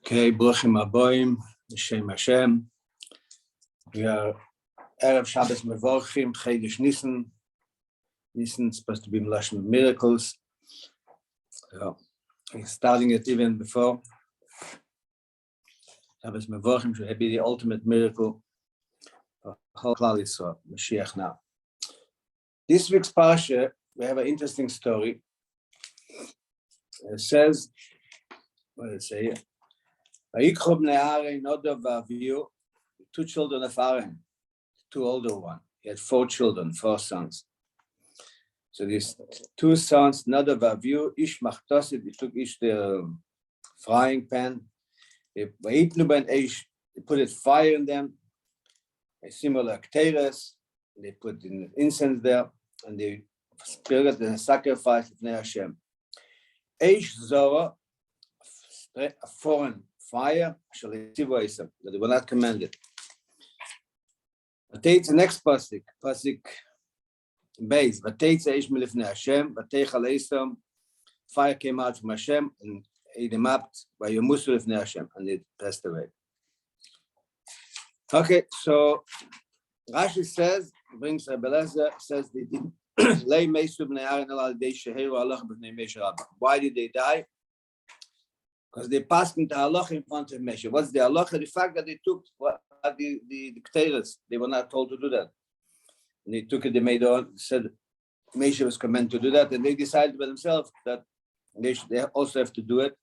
Okay, Bruchim Aboim, Shem Hashem. We are Erev Shabbos Mevorchim, Chedesh Nissen. Nissen is supposed to be Melashon miracles. So, we're starting it even before. Shabbos Mevorchim should be the ultimate miracle for whole Klal Yisrael, Mashiach now. This week's Parsha, we have an interesting story. It says, what did it say here? Two children of Aaron, two older ones. He had 4 children, 4 sons. So these 2 sons, Nadav Avihu, Ish Machtosid, he took each their frying pan. They put it fire in them, a similar kteres. They put in incense there, and they sprinkled the sacrifice of Hashem. Eish Zorah, a foreign fire, that they were not commanded. Take the next pasuk base. Fire came out from Hashem and ate them up by your musul of Hashem, and it passed away. Okay, so Rashi says, brings Rabbi says they didn't. Why did they die? Because they passed into halacha in front of Moshe. What's the halacha? The fact that they took the kteres, they were not told to do that. And they took it, they made on, said Moshe was commanded to do that, and they decided by themselves that they also have to do it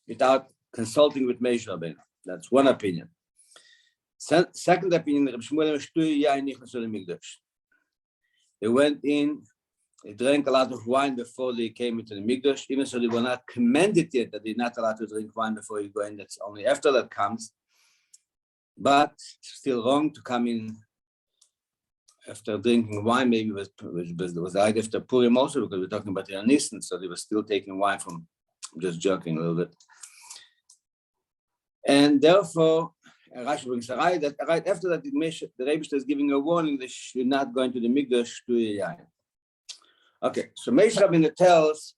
without consulting with Moshe Rabbeinu. That's one opinion. Second opinion, they went in, they drank a lot of wine before they came into the Mikdash, even so they were not commanded yet that they're not allowed to drink wine before you go in. That's only after that comes. But still wrong to come in after drinking wine. Maybe it was right after Purim also, because we're talking about the Nissen, so they were still taking wine from, I'm just joking a little bit. And therefore, Rashi brings right after that, the Rebbe is giving a warning that you're not going to the Mikdash to Yayin. Okay, so Moshe Rabbeinu tells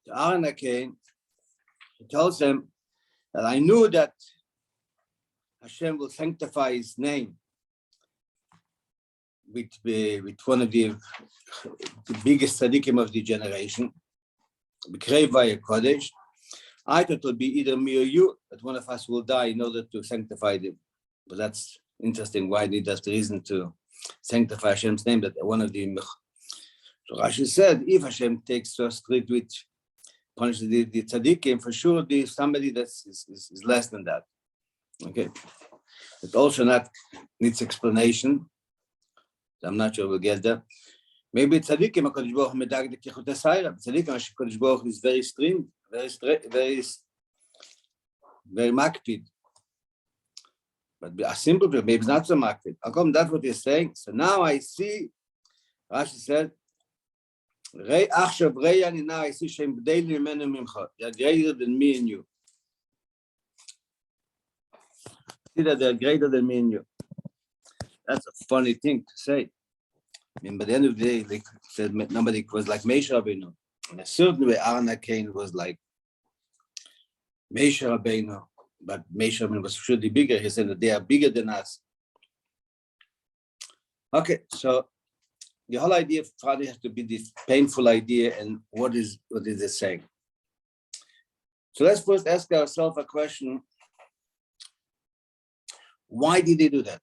the Aaron came, he tells them that I knew that Hashem will sanctify his name with one of the biggest tzaddikim of the generation, B'krei Kodesh. I thought it would be either me or you, that one of us will die in order to sanctify them. But that's interesting. Why that's the reason to sanctify Hashem's name, that one of the. So Rashi said, if Hashem takes so strict with punishes the tzaddikim, for sure there's somebody that is less than that. Okay. It also needs explanation. So I'm not sure we'll get that. Maybe tzaddikim, HaKadosh Baruch Hu medag the kichut hasayra. Tzaddikim, HaKadosh Baruch Hu is very strict, very makpid. But a simple people, maybe it's not so makpid. How come that's what he's saying? So now I see, Rashi said, I see Shem daily menu mimcha. They are greater than me and you. See that they are greater than me and you. That's a funny thing to say. I mean, by the end of the day, they said nobody was like Moshe Rabbeinu. In a certain way, Aaron Cain was like Moshe Rabbeinu, but Moshe Rabbeinu was surely bigger. He said that they are bigger than us. Okay, so the whole idea of Friday has to be this painful idea, and what is it saying? So let's first ask ourselves a question. Why did they do that?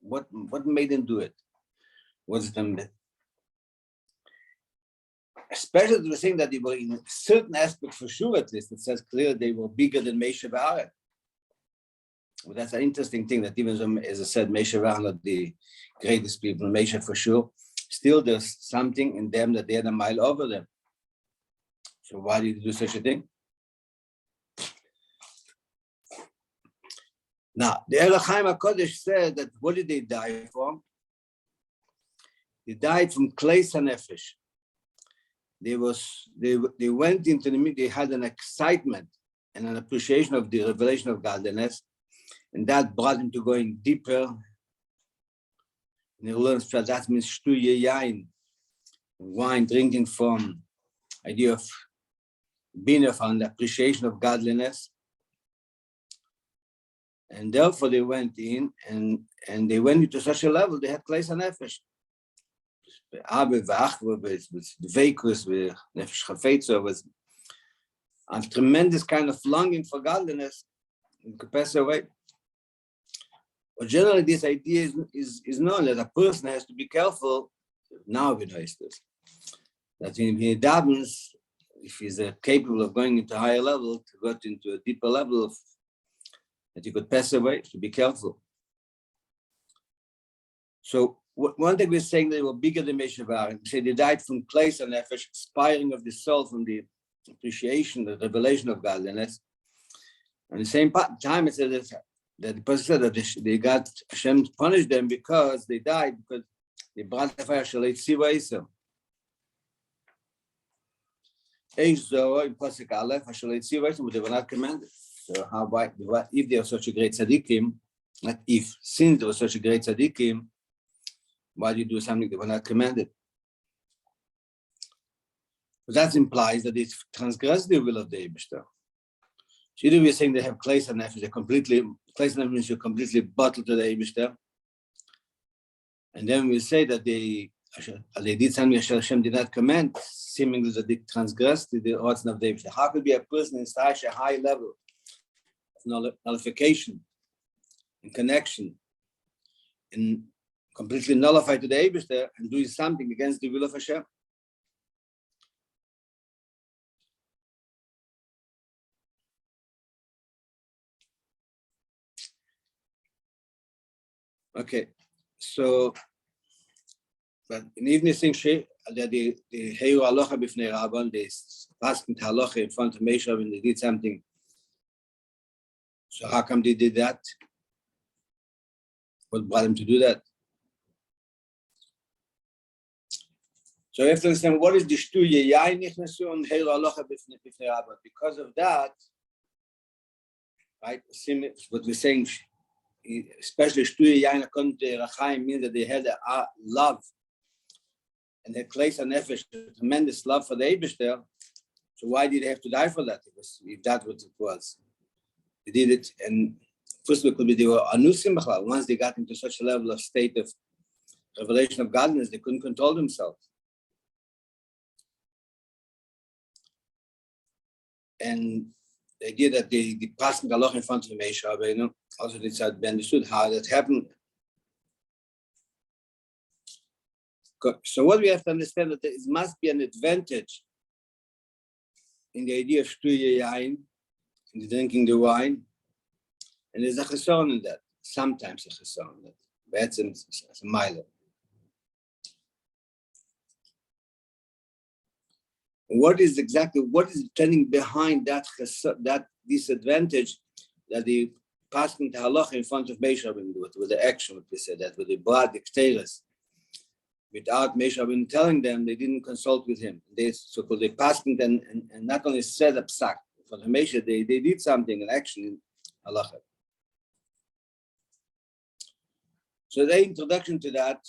What made them do it? Was it them? Especially the thing that they were in a certain aspect, for sure at least, it says clearly they were bigger than Moshe and Aaron. Well, that's an interesting thing, that even though, as I said, Moshe and Aaron are the greatest people, Moshe for sure, still there's something in them that they're a mile over them. So why did they do such a thing? Now, the Erech Chaim HaKodesh said that what did they die from? They died from Kleis HaNefesh. They went into the, they had an excitement and an appreciation of the revelation of godliness, and that brought them to going deeper. And they learned that means shtuye yain, wine, drinking from idea of bina on the appreciation of godliness. And therefore they went in and they went into such a level, they had Kleis and Nefesh. With Vekus, with Nefesh Chafetzo, with a tremendous kind of longing for godliness and could pass away. But generally this idea is known that a person has to be careful. Now we know this. That when he davens, if he's capable of going into a higher level, to go into a deeper level of that he could pass away, to be careful. So one thing we're saying, they were bigger than Meshavar. We say they died from Kleis and Nefesh, expiring of the soul from the appreciation, the revelation of godliness. And at the same time, it says that the person said that they got Hashem to punish them because they died, because they brought the fire Shalit Siva Isa. In Pasuk Aleph, Shalit Siva Isa, but they were not commanded. So if they are such a great tzaddikim, not if, since they were such a great tzaddikim, why do you do something they were not commanded? But that implies that they transgress the will of the Eibishter. So either we're saying they have Kleis and Nefesh, Kleis and Nefesh are completely bottled to the Eibishter, and then we say that they did something that Hashem did not command, seemingly that they transgressed the orders of the Eibishter. How could be a person in such a high level of nullification and connection and completely nullified to the Eibishter and doing something against the will of Hashem? Okay, so, but in evening thing, that the Heyu Halacha b'fnei Rabban, they passed the Halacha in front of Meshav and they did something. So how come they did that? What brought them to do that? So you have to understand what is the Shtuye Yain Nichnasu and Heyu Halacha b'fnei Rabban. Because of that, right? What we're saying, especially Shtuye Yain according to Rachaim, means that they had a love and they Kleis and Nefesh, a tremendous love for the Eibishter. So why did they have to die for that? If that's what it was, they did it. And first of all, they were anusim b'chlal. Once they got into such a level of state of revelation of godliness, they couldn't control themselves. And the idea that they passed the law in front of the Meshav, also they said, understood how that happened. So what we have to understand that there must be an advantage in the idea of Shtuye Yain, in the drinking the wine, and there's a cheson in that. Sometimes a cheson in that. That's a mile. What is standing behind that disadvantage that the passing the halacha in front of Meshav with the action, what we said, that with the blood, the kteres, without Meshav telling them, they didn't consult with him. They passed it and not only said a psak for the Meshav, they did something, an action in halacha. So the introduction to that,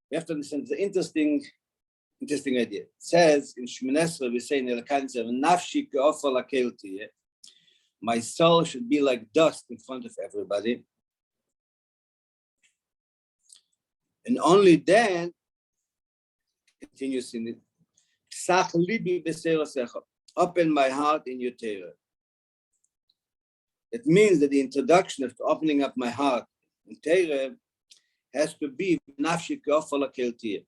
we have to understand it's an interesting idea. It says in Shemini we say in the Elkanitzer, "Nafshi ke'ofer lakel tiyeh." My soul should be like dust in front of everybody, and only then continues in it. Sach libi b'seirosecha. Open my heart in your Torah. It means that the introduction of opening up my heart in Torah has to be nafshi ke'ofer lakel tiyeh.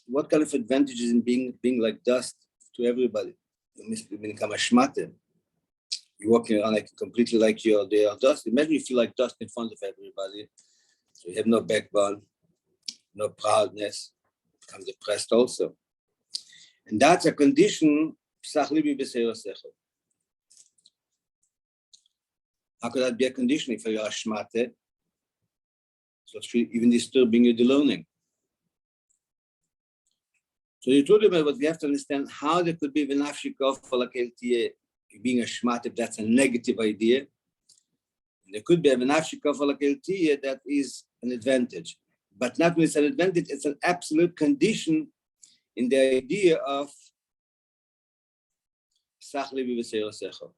What kind of advantages in being like dust to everybody? You become a shmate. You're walking around completely like you're dust. Imagine you feel like dust in front of everybody. So you have no backbone, no proudness, become depressed also. And that's a condition. How could that be a condition if you're a shmate? So it's even disturbing your learning. So you told me what we have to understand how there could be v'nafshikov for being a shmat if that's a negative idea. And there could be a v'nafshikov for that is an advantage, but not when it's an advantage. It's an absolute condition in the idea of Psach Libi V'Seir Osecha.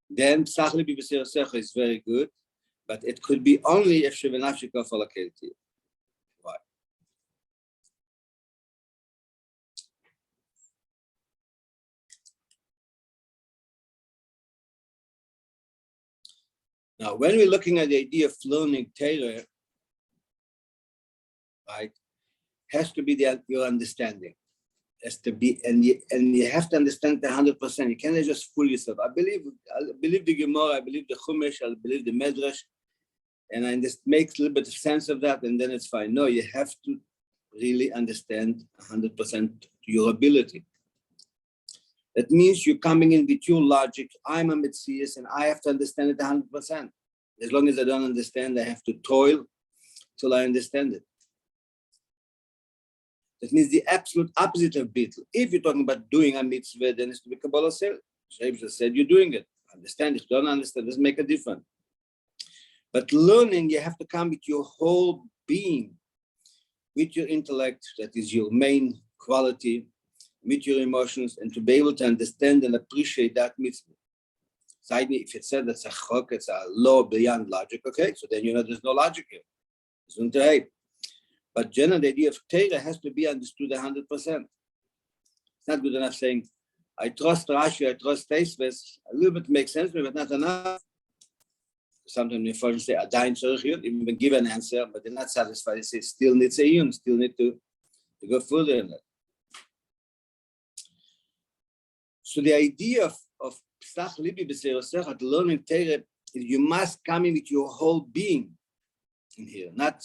Then Psach Libi V'Seir Osecha is very good, but it could be only if Shevenafshi Kafal Akelti. Why? Now, when we're looking at the idea of learning Torah, right, has to be your understanding. Has to be, and you have to understand the 100%. You cannot just fool yourself. I believe the Gemara, I believe the Chumash, I believe the Medrash, and I just make a little bit of sense of that, and then it's fine. No, you have to really understand 100% to your ability. That means you're coming in with your logic. I'm a Metzias, and I have to understand it 100%. As long as I don't understand, I have to toil till I understand it. That means the absolute opposite of bittul. If you're talking about doing a mitzvah, then it's to be Kabbalah Sel. Rabbi said you're doing it. Understand it, don't understand, doesn't make a difference. But learning, you have to come with your whole being, with your intellect, that is your main quality, with your emotions, and to be able to understand and appreciate that mitzvah. If it said that's a chok, it's a law beyond logic, okay, so then you know there's no logic here. It's unter. But generally, the idea of Torah has to be understood 100%. It's not good enough saying, I trust Rashi, I trust Tosfos. A little bit makes sense, but not enough. Sometimes the first say, Adain tzorich yud, even give an answer, but they're not satisfied. They say, still needs a yun, still need to go further in that. So the idea of Psach Libi B'Seir Osecha, learning Torah, you must come in with your whole being in here, not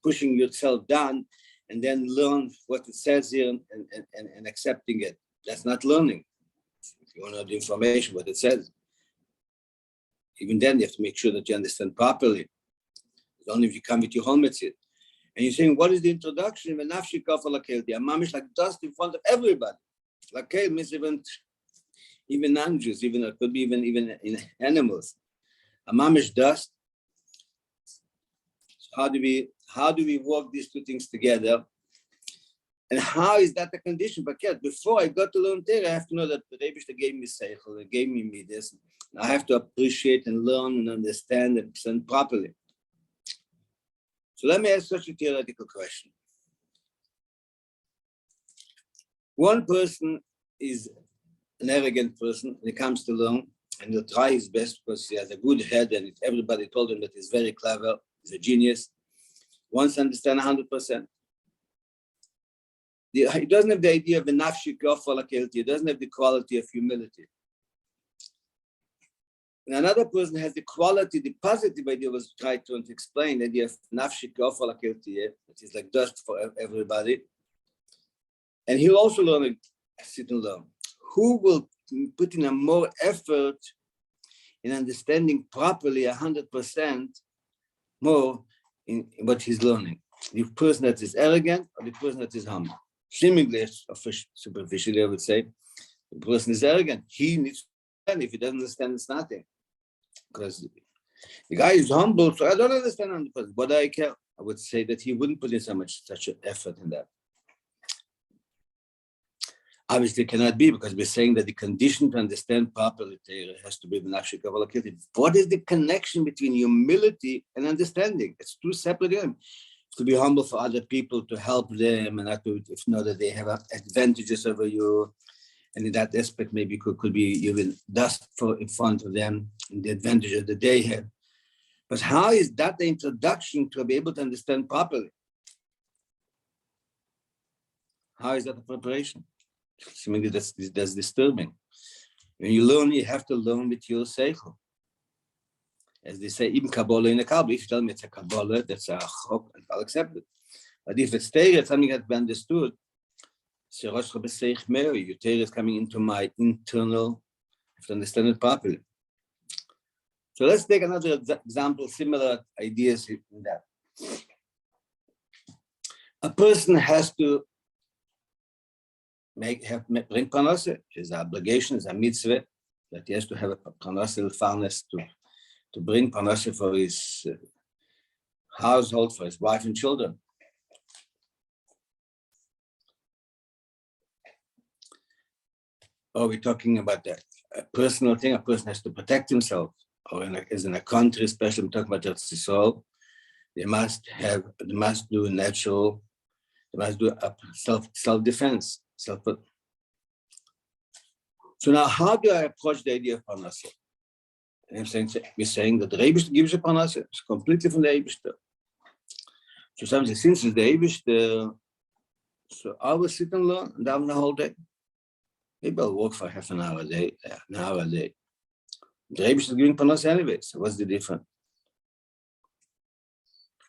pushing yourself down and then learn what it says here and accepting it. That's not learning. If you want to know the information, what it says. Even then, you have to make sure that you understand properly. It's only if you come with your whole mitzvah. And you're saying, what is the introduction? A mamish like dust in front of everybody. Lakel means even non-Jews, even it could be even in animals. A mamish dust. So how do we work these two things together? And how is that a condition? But yet, before I got to learn Torah, I have to know that the Rabbi gave me seichel, he gave me this. I have to appreciate and learn and understand and present properly. So let me ask such a theoretical question. One person is an arrogant person when it comes to learn, and he'll try his best because he has a good head and everybody told him that he's very clever, he's a genius, wants to understand 100%. He doesn't have the idea of a nafshi kafal akelti. He doesn't have the quality of humility. And another person has the quality, the positive idea was tried to explain the idea of nafshi kafal akelti, that is like dust for everybody. And he'll also learn, sit and learn. Who will put in a more effort in understanding properly 100% more in what he's learning? The person that is arrogant or the person that is humble? Seemingly, superficially, I would say, the person is arrogant. He needs to understand. If he doesn't understand, it's nothing. Because the guy is humble, so I don't understand 100%. What do I care? I would say that he wouldn't put in such an effort in that. Obviously, it cannot be because we're saying that the condition to understand properly has to be the nafshi kavod akelti. What is the connection between humility and understanding? It's two separate things. To be humble for other people, to help them, and not to know that they have advantages over you. And in that aspect, maybe could be even dust in front of them, and the advantages that they have. But how is that the introduction to be able to understand properly? How is that a preparation? Maybe that's disturbing. When you learn, you have to learn with your seichel. As they say, even Kabbalah in a Kabbalah, if you tell me it's a Kabbalah, that's a chok, I'll accept it. But if it's Torah, something that be understood, your Torah is coming into my internal, I have to understand it properly. So let's take another example, similar ideas in that. A person has to bring parnassah. His obligation is a mitzvah that he has to have a parnassah farness to bring parnassah for his household, for his wife and children. Or we're talking about a personal thing, a person has to protect himself, or as in a country, especially I'm talking about the soul, they must do natural, they must do a self-defense. So now how do I approach the idea of Parnassah? And we're saying that the Rebbe gives a Parnassah, it's completely from the Rebbe. So something since it's the Rebbe, so I will sit and learn and down the whole day. Maybe I'll work for half an hour a day, an hour a day. The Rebbe is giving Parnassah anyway, so what's the difference?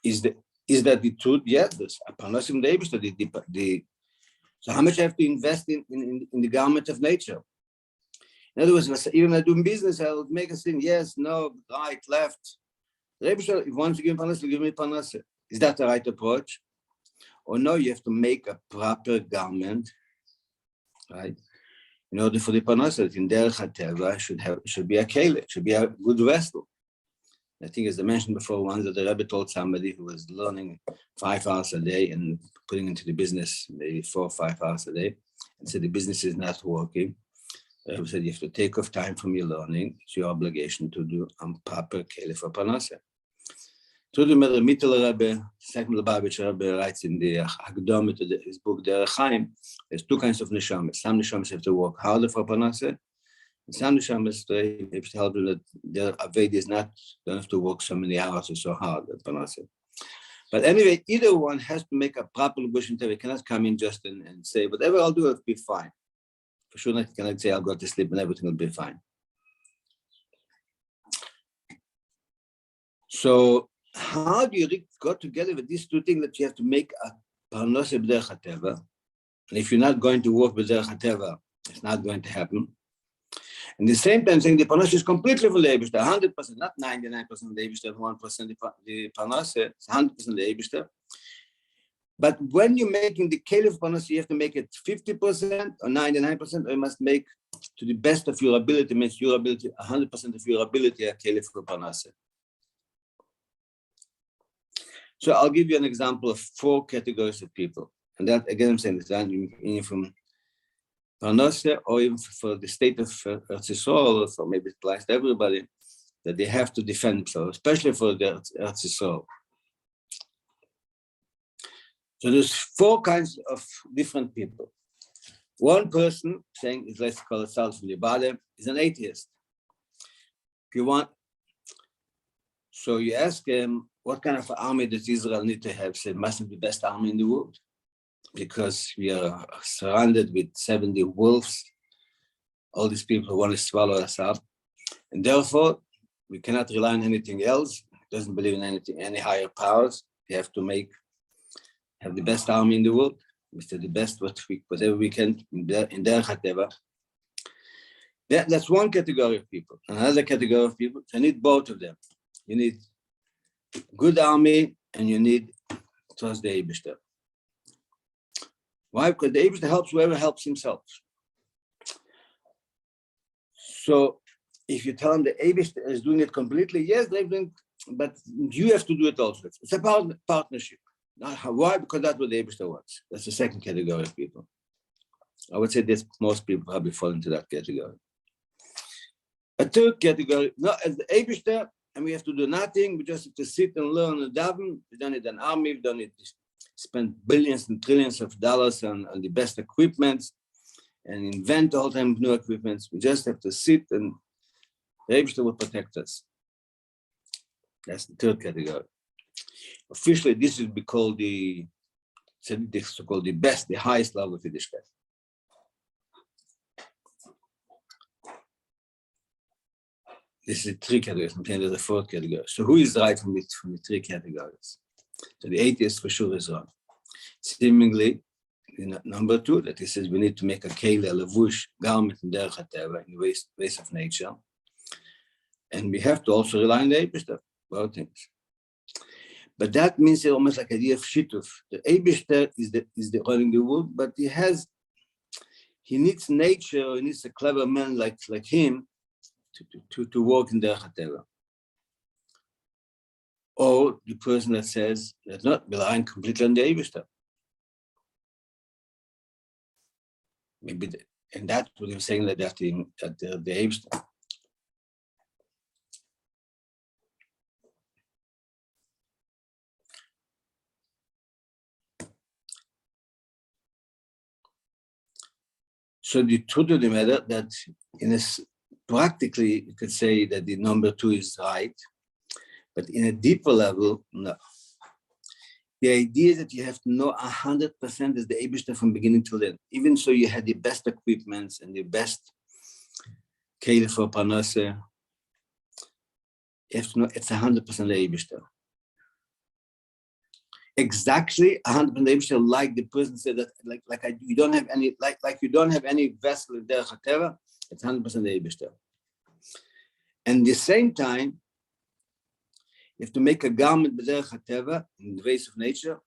Is that the truth? Yes, there's a Parnassah from the Rebbe. So how much I have to invest in the garment of nature? In other words, even when I do business, I'll make a thing, yes, no, right, left. The Rebbe, if you want to give me Parnassah, give me Parnassah. Is that the right approach? Or no, you have to make a proper garment, right? In order for the Parnassah, in Derech HaTeva should be a keli, it should be a good vessel. I think, as I mentioned before, once that the Rabbi told somebody who was learning 5 hours a day and putting into the business maybe 4 or 5 hours a day, and said the business is not working. The Rabbi said you have to take off time from your learning. It's your obligation to do a proper keli for Parnassah. To the Mittel Rabbi, second Lubavitch Rabbi writes in the Hagdom to his book Derech Chaim, there's 2 kinds of neshamas. Some neshamas have to work harder for Parnassah. Some neshamas have to help them that their Aved is not, don't have to work so many hours or so hard at Parnassah. But anyway, either one has to make a proper Lubavitch. They cannot come in just and say, whatever I'll do, it'll be fine. For sure, I cannot say I'll go to sleep and everything will be fine. So, how do you go together with these 2 things that you have to make a Parnassah b'derech hateva? And if you're not going to work b'derech hateva, it's not going to happen. And at the same time, saying the Parnassah is completely for the Eibishter, 100%, not 99% of the Eibishter, 1% the Parnassah, it's 100% the Eibishter. But when you're making the keli of Parnassah, you have to make it 50% or 99%, or you must make to the best of your ability, means your ability, 100% of your ability, a keli for Parnassah. So I'll give you an example of 4 categories of people. And that, again, I'm saying this from Parnassah or even for the state of Eretz Yisrael, so maybe it applies to everybody, that they have to defend themselves, especially for the Eretz Yisrael. So there's 4 kinds of different people. One person, saying, let's call it Sal from Libade, is an atheist. If you want, so you ask him, what kind of army does Israel need to have? So it mustn't be the best army in the world, because we are surrounded with 70 wolves, all these people who want to swallow us up. And therefore, we cannot rely on anything else. Doesn't believe in anything, any higher powers. We have to have the best army in the world. We say the best, whatever we can in Derech HaTeva. That's one category of people. Another category of people, I need both of them. You need good army and you need trust the Eibishter. Why? Because the Eibishter helps whoever helps himself. So if you tell him the Eibishter is doing it completely, yes, they're doing, but you have to do it also. It's about partnership. Why? Because that's what the Eibishter wants. That's the second category of people. I would say that most people probably fall into that category. A third category, no, as the Eibishter, and we have to do nothing. We just have to sit and learn and daven. We don't need an army. We don't need to spend billions and trillions of dollars on the best equipment and invent all the time new equipment. We just have to sit and the Eibishter will protect us. That's the third category. Officially, this would be called the best, the highest level of Yiddishkeit. This is 3 categories. I'm saying there's a 4th category. So who is right from the 3 categories? So the atheist for sure is wrong. Seemingly, number 2, that he says we need to make a keli, a levush, garment in Derech HaTeva, in the ways of nature. And we have to also rely on the Eibishter, both things. But that means it's almost like an idea of shituf. The Eibishter is the running the world, but he needs nature, he needs a clever man like him to work in Derech HaTeva. Or the person that says that's not relying completely on the Eibishter. Maybe And that's what he was saying that the Eibster. So the truth of the matter that practically you could say that the number 2 is right, but in a deeper level, no. The idea is that you have to know 100% is the Eibster from beginning to end. Even so, you had the best equipments and the best keli for Parnasseh. You have to know it's 100% the Eibster. Exactly 100% Eibster, like the person said that, you don't have any, like you don't have any vessel in Derech HaTeva, it's 100% Eibster. And at the same time, you have to make a garment b'derech HaTeva in the ways of nature,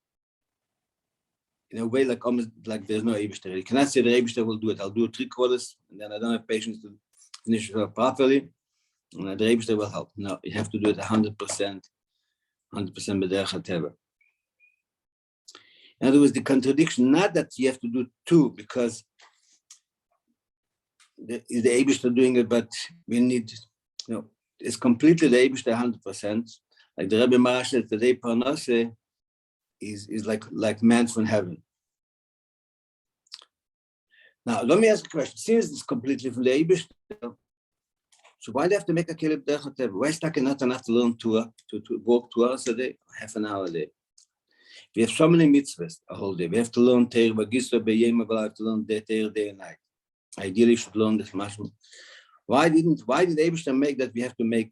in a way almost like there's no Eibster. You cannot say the Eibster will do it. I'll do 3/4, and then I don't have patience to finish it properly, and the Eibster will help. No, you have to do it 100%, 100% b'derech HaTeva. In other words, the contradiction, not that you have to do 2 because the Eibster doing it, but we need, it's completely the Eibster 100%. Like the Rabbi Marash said today, Parnasseh is like man from heaven. Now, let me ask a question. Since it's completely from the Eibster, so why do you have to make a keli b'derech HaTeva? Why is it not enough to learn to walk 2 hours a day, half an hour a day? We have so many mitzvahs a whole day. We have to learn Teir Bagisra B'Yema, but I have to learn Teir day and night. Ideally, you should learn this much more. Why did Eibster make that we have to make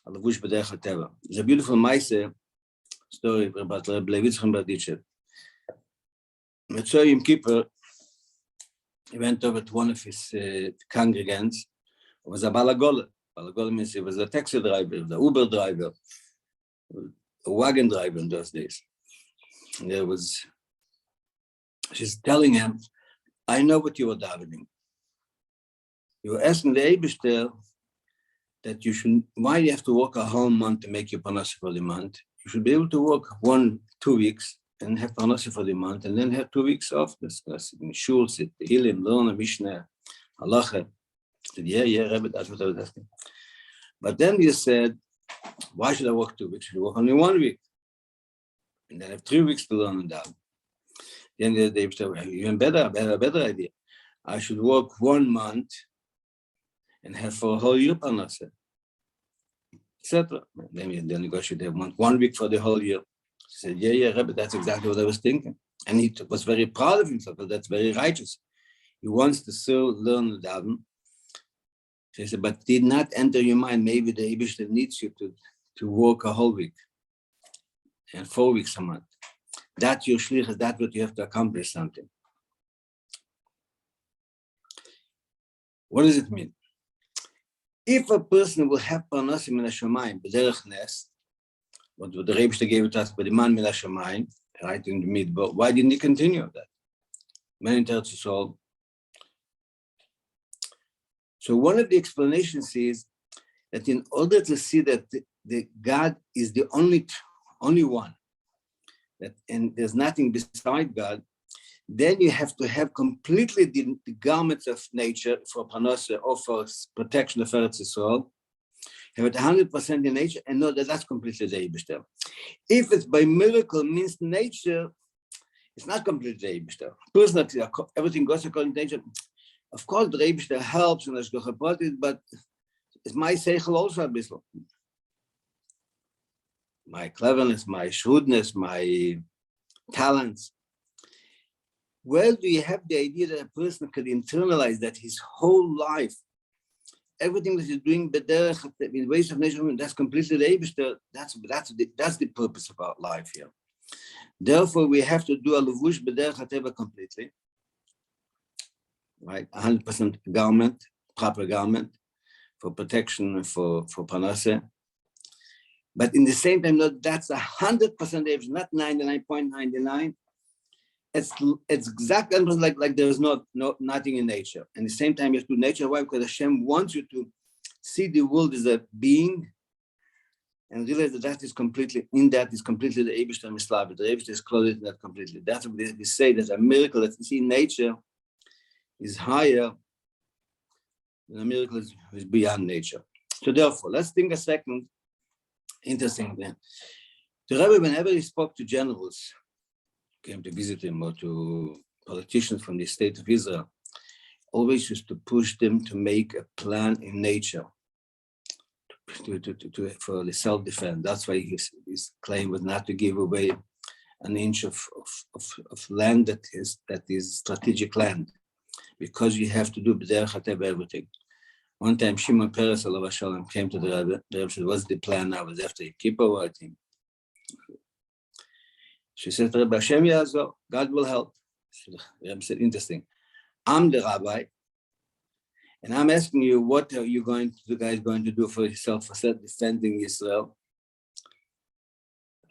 a levush b'derech HaTeva? It's a beautiful Maaseh story about Rabbi Yitzchak Berditchev. Mitzvah Yom Kippur, he went over to one of his congregants. It was a balagola. Balagola means he was a taxi driver, the Uber driver, a wagon driver in those days. And she's telling him, I know what you were davening. You were asking the Eibster that you should, why do you have to work a whole month to make your Parnasseh for the month? You should be able to work 1-2 weeks and have Parnasseh for the month, and then have 2 weeks off. Discuss in shul, sit, Tehillim, learn a Mishnah, Halacha. I said, yeah, Rabbi, that's what I was asking. But then you said, why should I work 2 weeks? You should work only 1 week. And then have 3 weeks to learn and daven. Then they said, even better, a better idea. I should work 1 month and have for a whole year Parnasseh, etc. Then you negotiate have 1 week for the whole year. He said, yeah, Rabbi, that's exactly what I was thinking. And he was very proud of himself, because that's very righteous. He wants to still learn the daven. He said, but did not enter your mind, maybe the Eibster needs you to work a whole week and 4 weeks a month. That's your shlichus, that's what you have to accomplish something. What does it mean? If a person will have Parnasseh min hashamayim, b'derech nes, what the Eibster gave it to us, but the man min hashamayim, right in the midbar, why didn't he continue that? Many Eretz Yisrael. So one of the explanations is that in order to see that the God is the only one, that and there's nothing beside God, then you have to have completely the garments of nature for Parnasseh or for protection of Eretz Yisrael, have it 100% in nature, and know that that's completely the Eibster. If it's by miracle means nature, it's not completely the Eibster. Personally, everything goes according to nature. Of course, the Eibster helps and it's but it's my seichel also a bit. My cleverness, my shrewdness, my talents. Where do you have the idea that a person could internalize that his whole life, everything that he's doing, in ways of nature, that's completely the Eibster. That's the purpose of our life here. Therefore, we have to do a levush b'derech HaTeva completely, right? 100% garment, proper garment for protection for Parnasseh. But in the same time, no, that's 100% Eibster, not 99.99. It's exactly like there's nothing in nature. And at the same time, you have to do nature. Why? Because Hashem wants you to see the world as a being and realize that is completely the Eibster Mislav. The Eibster is clothed in that completely. That's what we say. There's a miracle that you see in nature. is higher than a miracle is beyond nature. So therefore, let's think a second. Interesting thing. The Rabbi, whenever he spoke to generals, came to visit him, or to politicians from the state of Israel, always used to push them to make a plan in nature for the self-defense. That's why his claim was not to give away an inch of land that is strategic land, because you have to do everything. One time, Shimon Peres came to the Rabbi. The Rabbi said, "What's the plan now? Is after Kippur or what?" She said, "Rabbi Hashem Yazor, God will help." The Rabbi said, "Interesting. I'm the rabbi, and I'm asking you, what are you guys going to do for yourself for defending Israel?"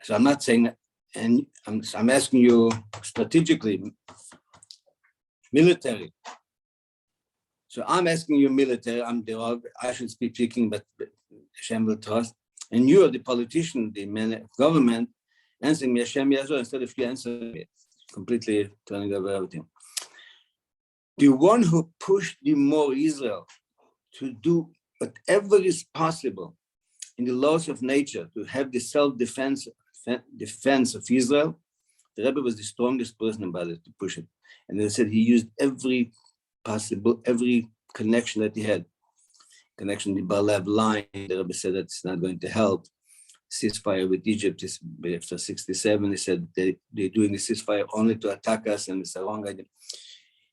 So I'm not saying, and I'm asking you strategically, military. So I'm asking you military. I'm the rabbi. I should be speaking, but Hashem will trust. And you are the politician, the man of government, answering me Hashem Yazor instead of you answering me. Completely turning over everything. The one who pushed the more Israel to do whatever is possible in the laws of nature to have the self-defense of Israel, the Rebbe was the strongest person about it to push it. And they said he used every connection that he had. Connection to the Balev line, the Rebbe said that's not going to help. Ceasefire with Egypt is after 67. He said they're doing the ceasefire only to attack us, and it's a wrong idea.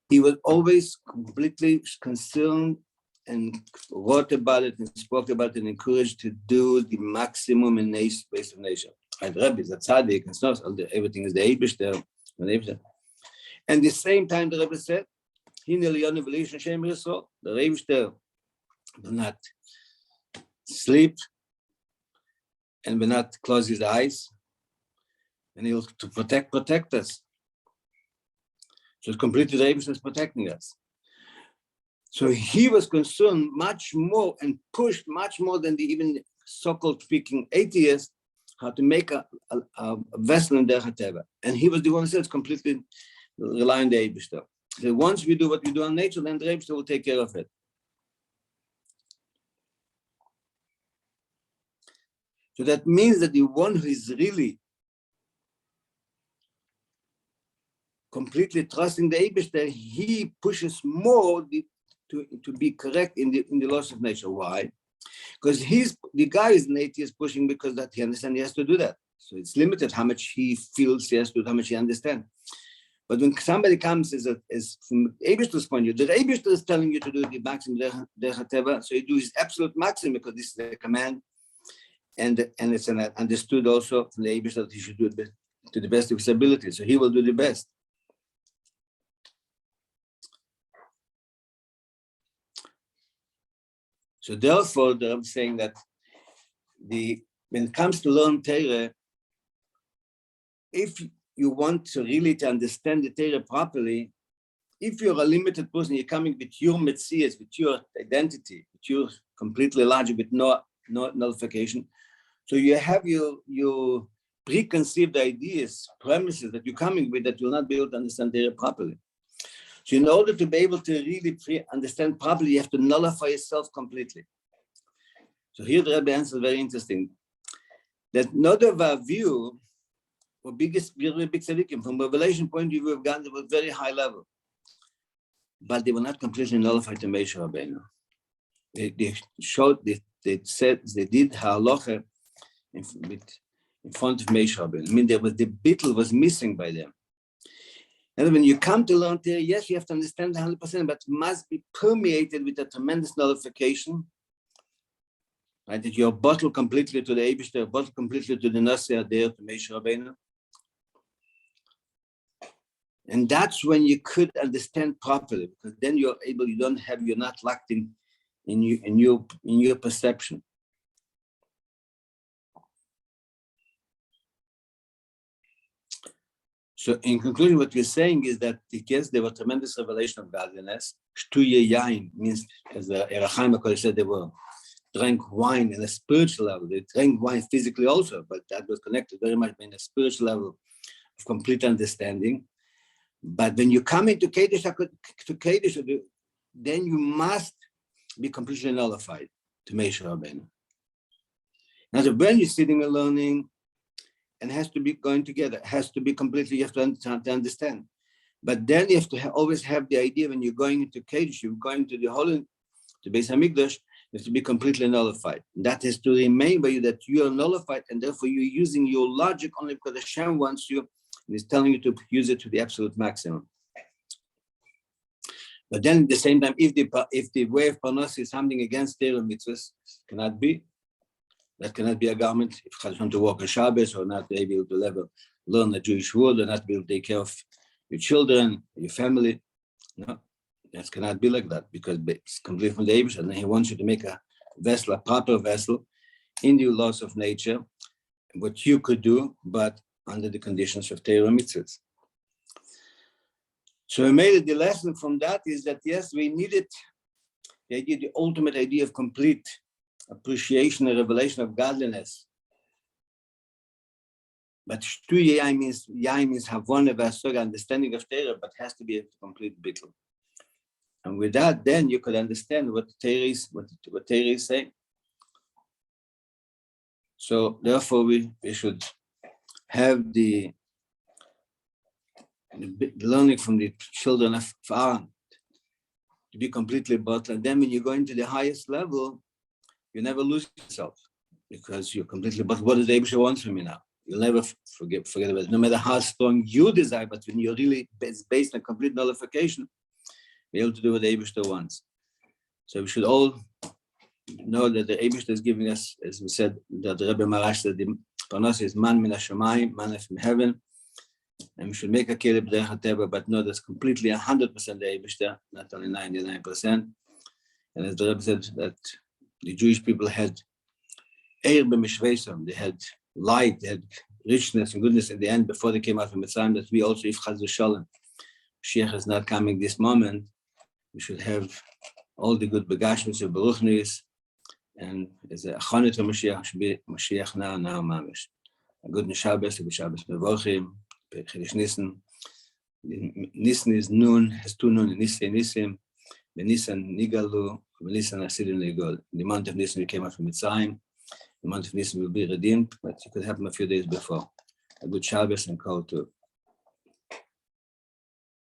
He was always completely concerned and wrote about it and spoke about it and encouraged to do the maximum in the space of nature. And Rabbi is a tzaddik, and so everything is the Eibush there. And the same time the Rabbi said, the Eibush there will not sleep and will not close his eyes, and he'll to protect us. So it's completely the Eibush is protecting us. So he was concerned much more and pushed much more than the even so-called speaking atheists how to make a vessel in Derech HaTeva. And he was the one who said it's completely relying on the Eibush. So once we do what we do on nature, then the Eibush will take care of it. So that means that the one who is really completely trusting the Eibush, he pushes more to be correct in the laws of nature. Why? Because the guy is an atheist pushing because that he understands he has to do that. So it's limited how much he feels he has to do, how much he understands. But when somebody comes as from Eibishter's point of view, the Eibishter is telling you to do the maximum Derech HaTeva, so you do his absolute maximum because this is a command, and it's understood also from the Eibishter that he should do it to the best of his ability. So he will do the best. So therefore, I'm saying that when it comes to learn Torah, if you want to really understand the Torah properly, if you're a limited person, you're coming with your metzias, with your identity, with your completely logic, with no nullification. So you have your preconceived ideas, premises that you're coming with that you'll not be able to understand Torah properly. So in order to be able to really understand properly, you have to nullify yourself completely. So here the Rabbi answer is very interesting. That not of our view, or biggest big tzaddikim, from revelation point of view, we've gone to a very high level. But they were not completely nullified to Moshe Rabbeinu. They said, they did halacha in front of Moshe Rabbeinu. I mean, the bittul was missing by them. And when you come to learn Torah, yes, you have to understand 100%, but it must be permeated with a tremendous nullification. Right? That you're bottled completely to the Eibishter, bottled completely to the Nasiah there, to Moshe Rabbeinu. And that's when you could understand properly, because then you're not locked in your perception. So in conclusion, what we're saying is that yes, there was tremendous revelation of godliness. Shtuye yain means, as the Erachaim said, they drank wine in a spiritual level. They drank wine physically also, but that was connected very much in a spiritual level of complete understanding. But when you come into Kaddish, then you must be completely nullified to Moshe Rabbeinu. Now, when you're sitting and learning, and has to be going together, has to be completely, you have to understand. But then you have to always have the idea when you're going into Kaddish, you're going to the Holy, to Beis HaMikdash, you have to be completely nullified. That has to remain by you, that you are nullified, and therefore you're using your logic only because Hashem wants you, and is telling you to use it to the absolute maximum. But then at the same time, if the way of Parnas is something against Torah mitzvahs, cannot be. That cannot be a garment. If you want to walk on Shabbos, or not be able to learn the Jewish word, or not be able to take care of your children, your family. No, that cannot be like that, because it's completely from the Eibush, and then he wants you to make a vessel, a proper vessel, in the laws of nature, what you could do, but under the conditions of Torah mitzvahs. So we made it, the lesson from that is that, yes, we needed the idea, the ultimate idea of complete appreciation and revelation of godliness. But shtu yai means havana v'asog, understanding of Torah, but has to be a complete bittul. And with that, then you could understand what Torah is, what Torah is saying. So therefore, we should have the learning from the children of Aaron to be completely bottled. And then when you go into the highest level, you never lose yourself, because you're completely bottled. What does the Eibusha want from you now? You'll never forget about it. No matter how strong you desire, but when you're really based on complete nullification, be able to do what the Eibusha wants. So we should all know that the Eibusha is giving us, as we said, that the Rabbi Marash said, the Parnas is man min hashamayim, man from heaven, and we should make a keleb derech hateva, but know that's completely 100% the Eibusha, not only 99%. And as the Rabbi said, that the Jewish people had eir b'mishveisam, they had light, they had richness and goodness at the end before they came out from Mitzrayim, that we also, if Chaz v'Shalom, Mashiach is not coming this moment, we should have all the good begashmos of Baruchnis, and as a achana to Mashiach, should be Mashiach now mamish. A good Shabbos, a good Shabbos mevorchim, Chedesh Nissen. Nissen is nun, has two nun, Nisim, Benisan Nigalu, Benisan Asidim Nigol. The month of Nisan we came out from Mitzrayim. The month of Nisan will be redeemed, but it could happen a few days before. A good Shabbos and call to